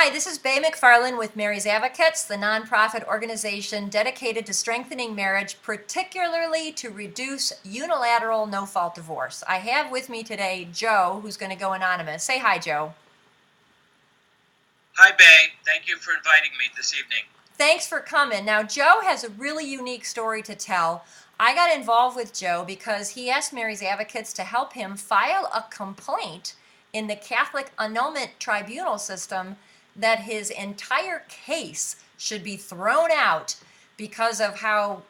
Hi, this is Bay McFarland with Mary's Advocates, the nonprofit organization dedicated to strengthening marriage, particularly to reduce unilateral no-fault divorce. I have with me today Joe, who's going to go anonymous. Say hi, Joe. Hi, Bay. Thank you for inviting me this evening. Thanks for coming. Now, Joe has a really unique story to tell. I got involved with Joe because he asked Mary's Advocates to help him file a complaint in the Catholic annulment tribunal system that his entire case should be thrown out because of how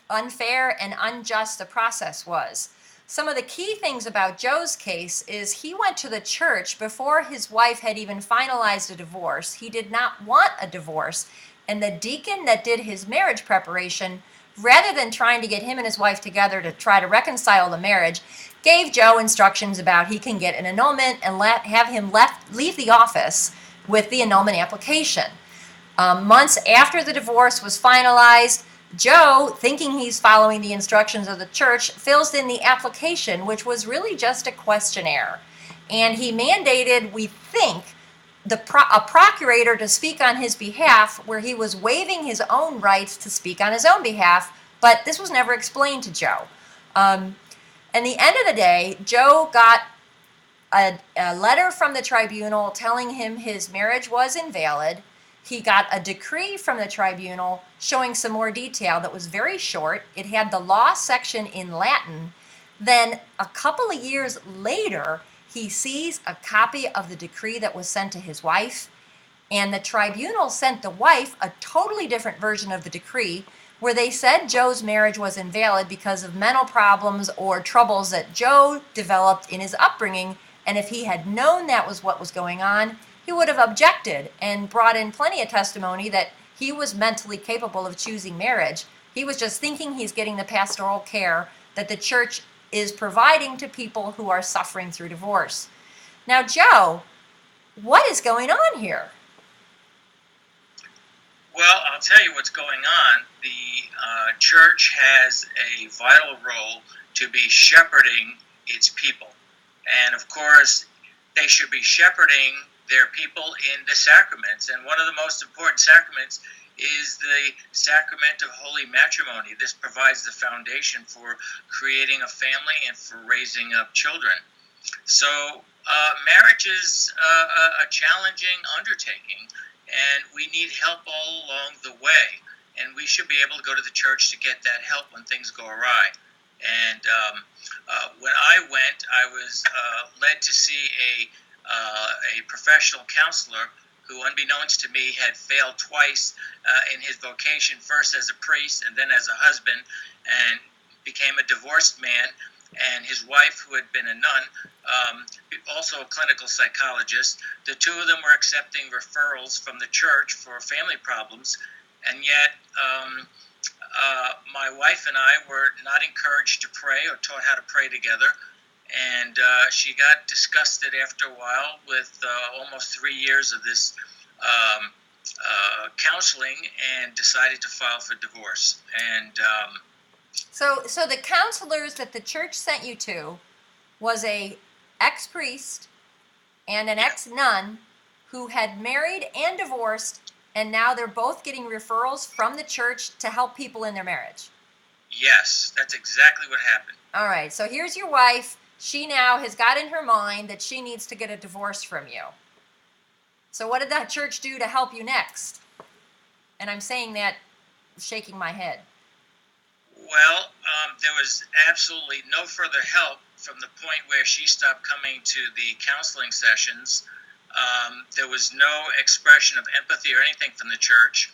unfair and unjust the process was. Some of the key things about Joe's case is he went to the church before his wife had even finalized a divorce. He did not want a divorce. And the deacon that did his marriage preparation, rather than trying to get him and his wife together to try to reconcile the marriage, gave Joe instructions about he can get an annulment and have him leave the office with the annulment application. Months after the divorce was finalized, Joe, thinking he's following the instructions of the church, fills in the application, which was really just a questionnaire. And he mandated, we think, a procurator to speak on his behalf, where he was waiving his own rights to speak on his own behalf, but this was never explained to Joe. At the end of the day, Joe got a letter from the tribunal telling him his marriage was invalid. He got a decree from the tribunal showing some more detail that was very short. It had the law section in Latin. Then a couple of years later, he sees a copy of the decree that was sent to his wife, and the tribunal sent the wife a totally different version of the decree where they said Joe's marriage was invalid because of mental problems or troubles that Joe developed in his upbringing, and if he had known that was what was going on, he would have objected and brought in plenty of testimony that he was mentally capable of choosing marriage. He was just thinking he's getting the pastoral care that the church is providing to people who are suffering through divorce. Now, Joe, what is going on here? Well, I'll tell you what's going on. The church has a vital role to be shepherding its people. And of course, they should be shepherding their people in the sacraments. And one of the most important sacraments is the sacrament of holy matrimony. This provides the foundation for creating a family and for raising up children. So marriage is a challenging undertaking, and we need help all along the way. And we should be able to go to the church to get that help when things go awry. And when I went, I was led to see a professional counselor who, unbeknownst to me, had failed twice in his vocation, first as a priest and then as a husband, and became a divorced man. And his wife, who had been a nun, also a clinical psychologist. The two of them were accepting referrals from the church for family problems, and yet my wife and I were not encouraged to pray or taught how to pray together. And she got disgusted after a while with almost 3 years of this counseling and decided to file for divorce. And So the counselors that the church sent you to was a ex-priest and an ex-nun who had married and divorced, and now they're both getting referrals from the church to help people in their marriage. yes, that's exactly what happened. All right, so here's your wife. She now has got in her mind that she needs to get a divorce from you. So what did that church do to help you next? And I'm saying that shaking my head. Well, there was absolutely no further help from the point where she stopped coming to the counseling sessions. There was no expression of empathy or anything from the church.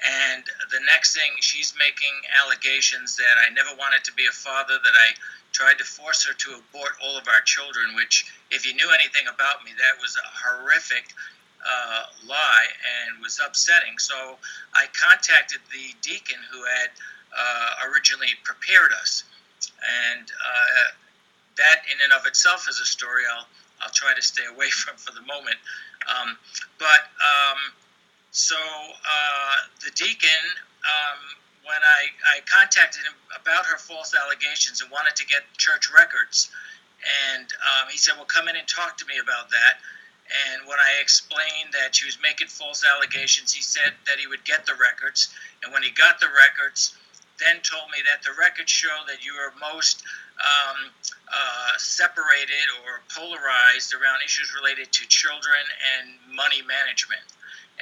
And the next thing, she's making allegations that I never wanted to be a father, that I tried to force her to abort all of our children, which, if you knew anything about me, that was a horrific lie and was upsetting. So I contacted the deacon who had originally prepared us. And that in and of itself is a story I'll try to stay away from for the moment. So the deacon, when I contacted him about her false allegations and wanted to get church records, and he said, well, come in and talk to me about that. And when I explained that she was making false allegations, he said that he would get the records. And when he got the records, then told me that the records show that you are most separated or polarized around issues related to children and money management,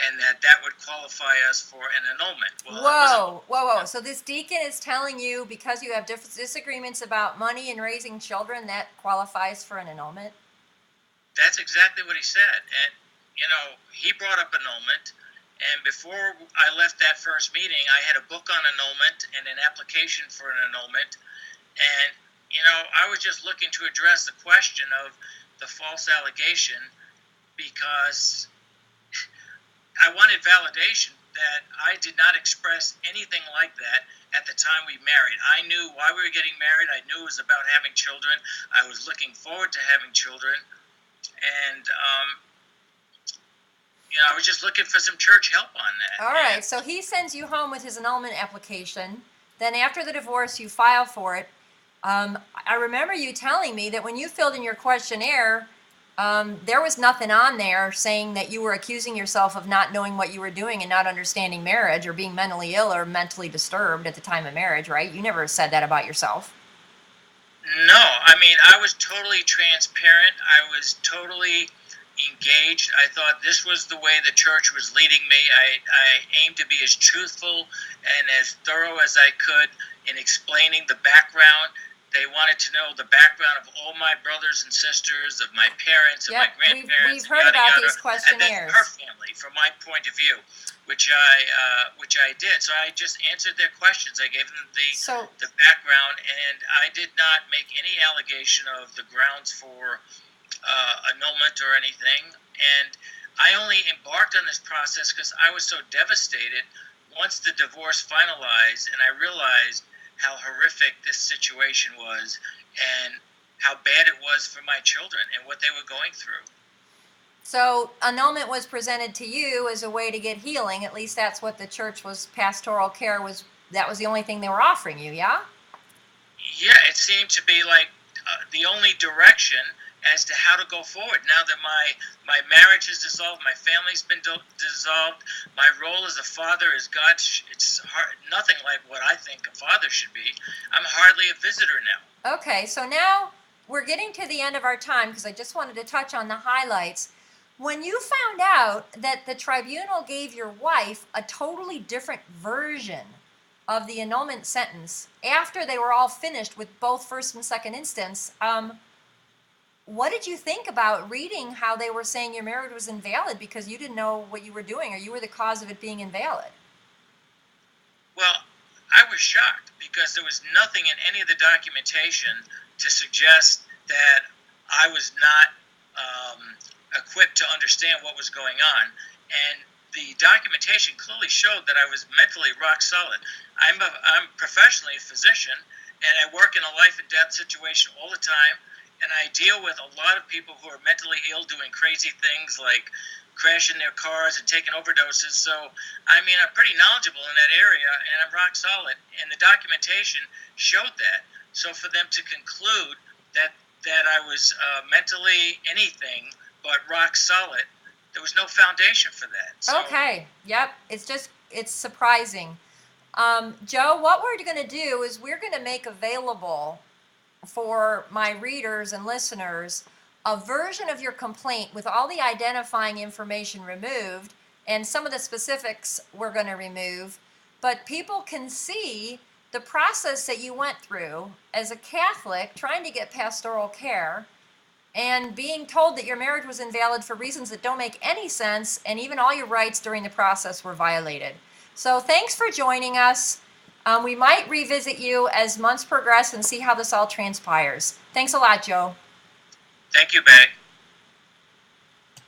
and that would qualify us for an annulment. Well, whoa. So this deacon is telling you because you have disagreements about money and raising children, that qualifies for an annulment? That's exactly what he said. And, he brought up annulment. And before I left that first meeting, I had a book on annulment and an application for an annulment. And, I was just looking to address the question of the false allegation because I wanted validation that I did not express anything like that at the time we married. I knew why we were getting married. I knew it was about having children. I was looking forward to having children. And, I was just looking for some church help on that. All right, so he sends you home with his annulment application. Then after the divorce, you file for it. I remember you telling me that when you filled in your questionnaire, there was nothing on there saying that you were accusing yourself of not knowing what you were doing and not understanding marriage or being mentally ill or mentally disturbed at the time of marriage, right? You never said that about yourself. No, I was totally transparent. I was totally engaged. I thought this was the way the church was leading me. I aimed to be as truthful and as thorough as I could in explaining the background. They wanted to know the background of all my brothers and sisters, of my parents, of my grandparents. We've heard about these questionnaires. And then her family, from my point of view, which I did. So I just answered their questions. I gave them the background, and I did not make any allegation of the grounds for annulment or anything. And I only embarked on this process because I was so devastated once the divorce finalized, and I realized how horrific this situation was and how bad it was for my children and what they were going through. So annulment was presented to you as a way to get healing. At least that's what the church was, pastoral care was, that was the only thing they were offering you, yeah? Yeah, it seemed to be like the only direction as to how to go forward. Now that my marriage is dissolved, my family's been dissolved, my role as a father is God. It's nothing like what I think a father should be. I'm hardly a visitor now. Okay, so now we're getting to the end of our time because I just wanted to touch on the highlights. When you found out that the tribunal gave your wife a totally different version of the annulment sentence after they were all finished with both first and second instance, what did you think about reading how they were saying your marriage was invalid because you didn't know what you were doing or you were the cause of it being invalid? Well, I was shocked because there was nothing in any of the documentation to suggest that I was not equipped to understand what was going on. And the documentation clearly showed that I was mentally rock solid. I'm professionally a physician, and I work in a life and death situation all the time. And I deal with a lot of people who are mentally ill doing crazy things like crashing their cars and taking overdoses. So, I'm pretty knowledgeable in that area, and I'm rock solid. And the documentation showed that. So for them to conclude that I was mentally anything but rock solid, there was no foundation for that. So, okay, yep. It's surprising. Joe, what we're going to do is we're going to make available for my readers and listeners a version of your complaint with all the identifying information removed, and some of the specifics we're going to remove, but people can see the process that you went through as a Catholic trying to get pastoral care and being told that your marriage was invalid for reasons that don't make any sense, and even all your rights during the process were violated. So thanks for joining us. We might revisit you as months progress and see how this all transpires. Thanks a lot, Joe. Thank you, Betty.